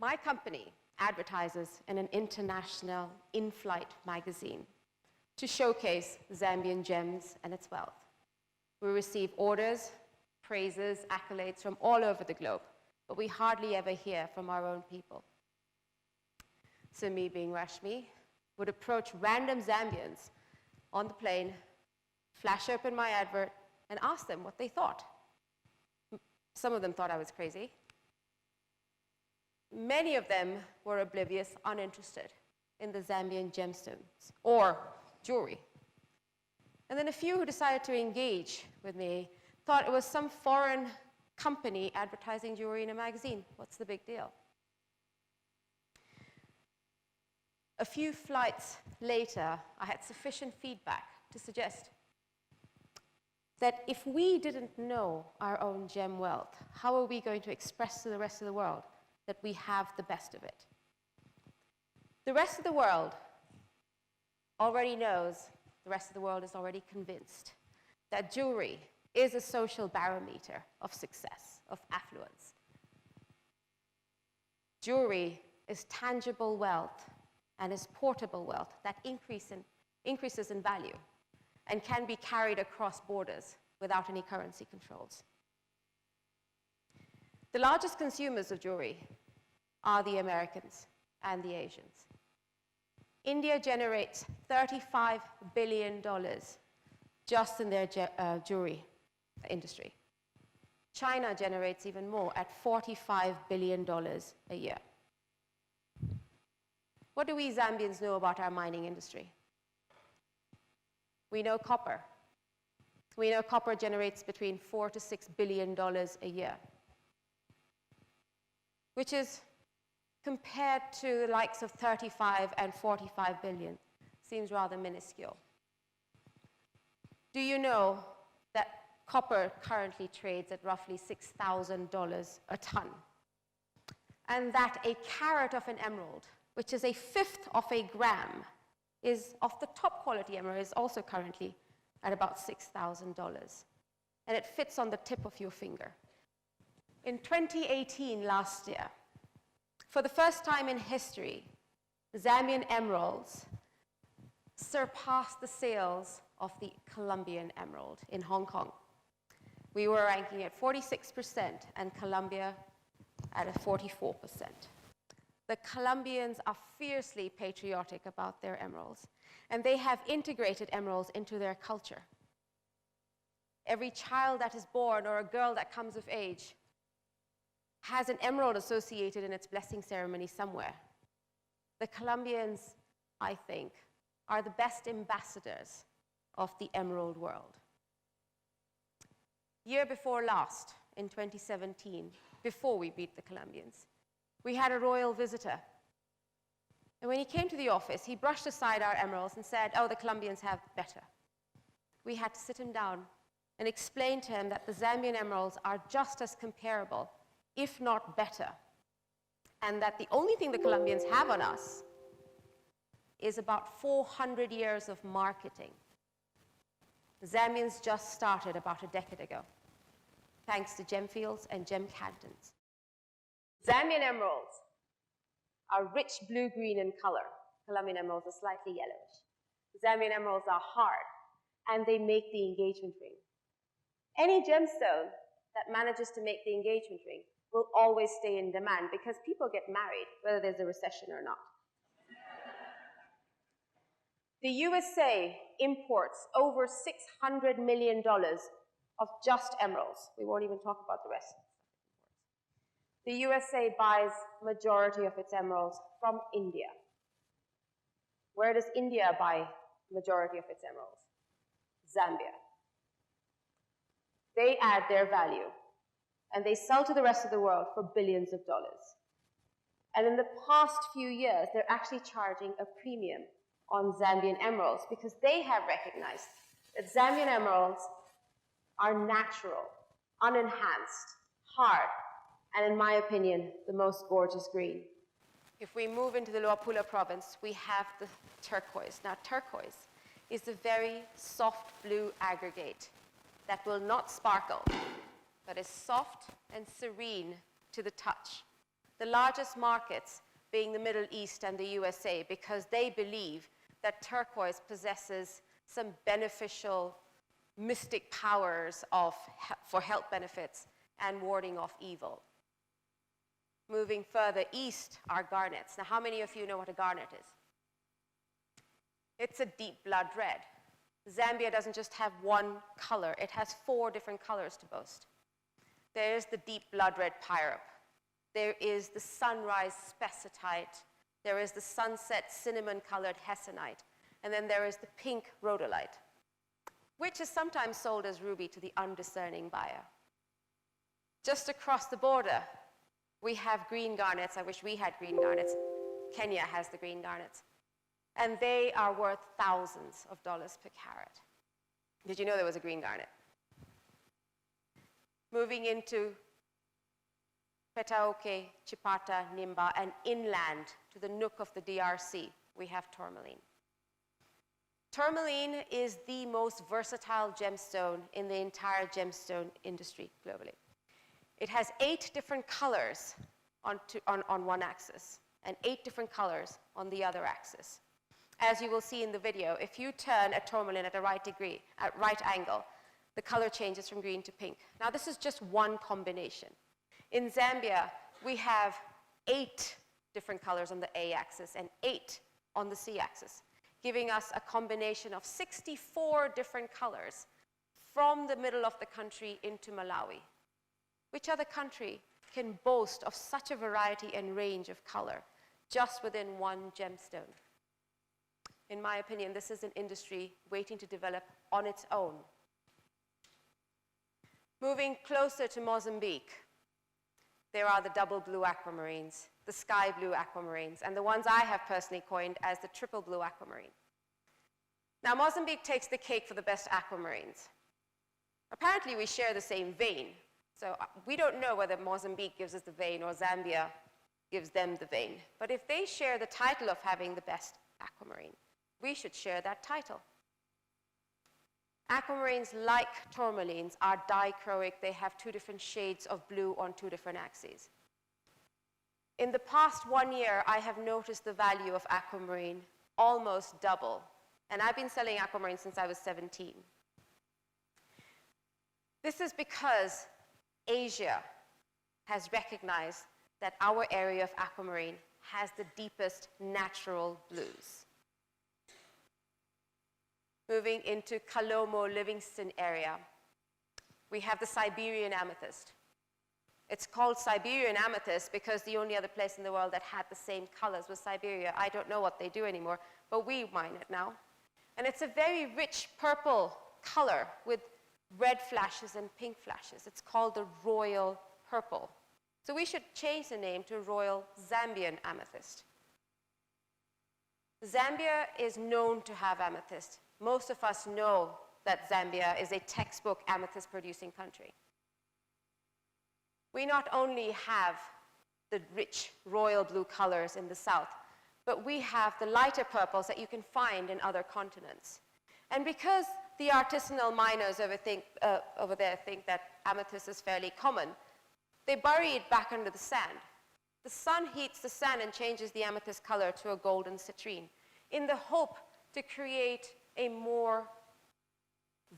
My company advertises in an international in-flight magazine to showcase Zambian gems and its wealth. We receive orders, praises, accolades from all over the globe, but we hardly ever hear from our own people. So me, being Rashmi, would approach random Zambians on the plane, flash open my advert, and ask them what they thought. Some of them thought I was crazy. Many of them were oblivious, uninterested in the Zambian gemstones or jewelry. And then a few who decided to engage with me thought it was some foreign company advertising jewelry in a magazine. What's the big deal? A few flights later, I had sufficient feedback to suggest that if we didn't know our own gem wealth, how are we going to express to the rest of the world that we have the best of it? The rest of the world already knows, the rest of the world is already convinced that jewelry is a social barometer of success, of affluence. Jewelry is tangible wealth and is portable wealth that increases in value and can be carried across borders without any currency controls. The largest consumers of jewelry are the Americans and the Asians. India generates $35 billion just in their jewelry industry. China generates even more at $45 billion a year. What do we Zambians know about our mining industry? We know copper. We know copper generates between $4 to $6 billion a year, which is, compared to the likes of 35 and 45 billion, seems rather minuscule. Do you know that copper currently trades at roughly $6,000 a ton? And that a carat of an emerald, which is a fifth of a gram, is of the top quality emerald, is also currently at about $6,000. And it fits on the tip of your finger. In 2018, last year, for the first time in history, Zambian emeralds surpassed the sales of the Colombian emerald in Hong Kong. We were ranking at 46% and Colombia at a 44%. The Colombians are fiercely patriotic about their emeralds, and they have integrated emeralds into their culture. Every child that is born or a girl that comes of age has an emerald associated in its blessing ceremony somewhere. The Colombians, I think, are the best ambassadors of the emerald world. Year before last, in 2017, before we beat the Colombians, we had a royal visitor. And when he came to the office, he brushed aside our emeralds and said, "Oh, the Colombians have better." We had to sit him down and explain to him that the Zambian emeralds are just as comparable, if not better, and that the only thing the Colombians have on us is about 400 years of marketing. The Zambians just started about a decade ago, thanks to gem fields and gem cantons. Zambian emeralds are rich blue-green in color. Colombian emeralds are slightly yellowish. Zambian emeralds are hard, and they make the engagement ring. Any gemstone that manages to make the engagement ring will always stay in demand because people get married, whether there's a recession or not. The USA imports over $600 million of just emeralds. We won't even talk about the rest. The USA buys majority of its emeralds from India. Where does India buy majority of its emeralds? Zambia. They add their value, and they sell to the rest of the world for billions of dollars. And in the past few years, they're actually charging a premium on Zambian emeralds because they have recognized that Zambian emeralds are natural, unenhanced, hard, and in my opinion, the most gorgeous green. If we move into the Luapula province, we have the turquoise. Now, turquoise is a very soft blue aggregate that will not sparkle, but is soft and serene to the touch. the largest markets being the Middle East and the USA, because they believe that turquoise possesses some beneficial mystic powers for health benefits and warding off evil. Moving further east are garnets. Now, how many of you know what a garnet is? It's a deep blood red. Zambia doesn't just have one color. It has 4 different colors to boast. There is the deep blood red pyrope. There is the sunrise spessartite. There is the sunset cinnamon-colored hessonite. And then there is the pink rhodolite, which is sometimes sold as ruby to the undiscerning buyer. Just across the border, we have green garnets. I wish we had green garnets. Kenya has the green garnets. And they are worth thousands of dollars per carat. Did you know there was a green garnet? Moving into Petaoke, Chipata, Nimba, and inland to the nook of the DRC, we have tourmaline. Tourmaline is the most versatile gemstone in the entire gemstone industry globally. It has 8 different colors on one axis and 8 different colors on the other axis. As you will see in the video, if you turn a tourmaline at a right angle, the color changes from green to pink. Now, this is just one combination. In Zambia, we have 8 different colors on the A-axis and 8 on the C-axis, giving us a combination of 64 different colors from the middle of the country into Malawi. Which other country can boast of such a variety and range of color just within one gemstone? In my opinion, this is an industry waiting to develop on its own. Moving closer to Mozambique, there are the double blue aquamarines, the sky blue aquamarines, and the ones I have personally coined as the triple blue aquamarine. Now, Mozambique takes the cake for the best aquamarines. Apparently, we share the same vein. So we don't know whether Mozambique gives us the vein or Zambia gives them the vein. But if they share the title of having the best aquamarine, we should share that title. Aquamarines, like tourmalines, are dichroic. They have 2 different shades of blue on 2 different axes. In the past 1 year, I have noticed the value of aquamarine almost double. And I've been selling aquamarine since I was 17. This is because Asia has recognized that our area of aquamarine has the deepest natural blues. Moving into Kalomo, Livingston area, we have the Siberian amethyst. It's called Siberian amethyst because the only other place in the world that had the same colors was Siberia. I don't know what they do anymore, but we mine it now. And it's a very rich purple color with red flashes and pink flashes. It's called the royal purple. So we should change the name to Royal Zambian amethyst. Zambia is known to have amethyst. Most of us know that Zambia is a textbook amethyst producing country. We not only have the rich royal blue colors in the south, but we have the lighter purples that you can find in other continents. And because the artisanal miners over there think that amethyst is fairly common, they bury it back under the sand. The sun heats the sand and changes the amethyst color to a golden citrine in the hope to create a more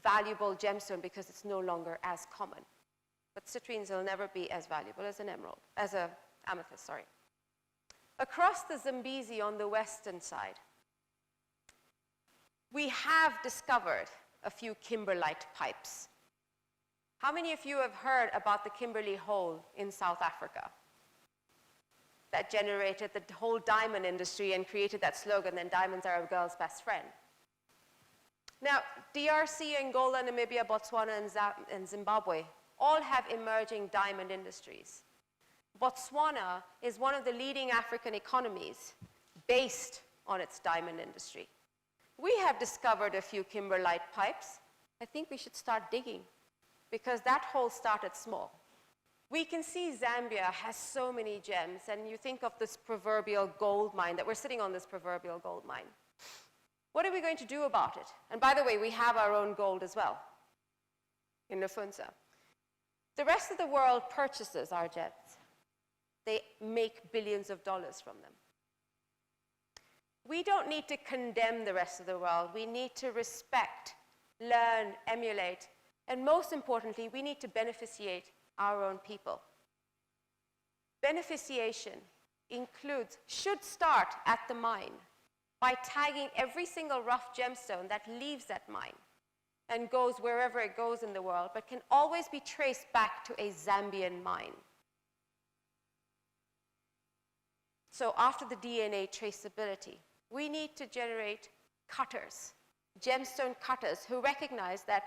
valuable gemstone because it's no longer as common. But citrines will never be as valuable as an amethyst, sorry. Across the Zambezi on the western side, we have discovered a few kimberlite pipes. How many of you have heard about the Kimberley Hole in South Africa that generated the whole diamond industry and created that slogan, then diamonds are a girl's best friend? Now, DRC, Angola, Namibia, Botswana, and Zimbabwe all have emerging diamond industries. Botswana is one of the leading African economies based on its diamond industry. We have discovered a few kimberlite pipes. I think we should start digging because that hole started small. We can see Zambia has so many gems, and you think of this proverbial gold mine, that we're sitting on this proverbial gold mine. What are we going to do about it? And by the way, we have our own gold as well in Lufunza. The rest of the world purchases our gems. they make billions of dollars from them. We don't need to condemn the rest of the world. We need to respect, learn, emulate, and most importantly, we need to beneficiate our own people. Beneficiation should start at the mine by tagging every single rough gemstone that leaves that mine and goes wherever it goes in the world, but can always be traced back to a Zambian mine. So after the DNA traceability, we need to generate cutters, gemstone cutters, who recognize that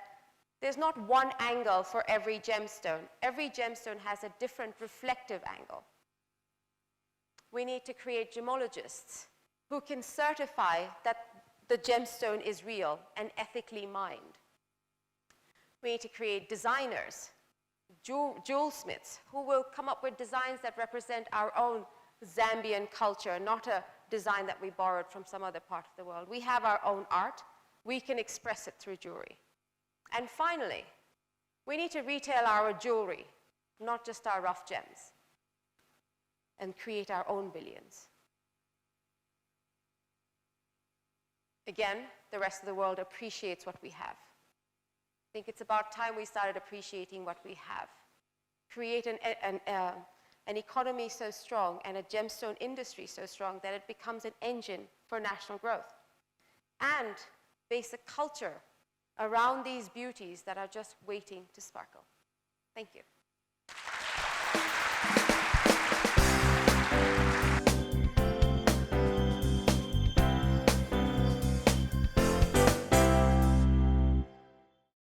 there's not one angle for every gemstone. Every gemstone has a different reflective angle. We need to create gemmologists who can certify that the gemstone is real and ethically mined. We need to create designers, jewelsmiths, who will come up with designs that represent our own Zambian culture, not a design that we borrowed from some other part of the world. We have our own art. We can express it through jewelry. And finally, we need to retail our jewelry, not just our rough gems, and create our own billions. Again, the rest of the world appreciates what we have. I think it's about time we started appreciating what we have. Create an economy so strong and a gemstone industry so strong that it becomes an engine for national growth. And base a culture around these beauties that are just waiting to sparkle. Thank you.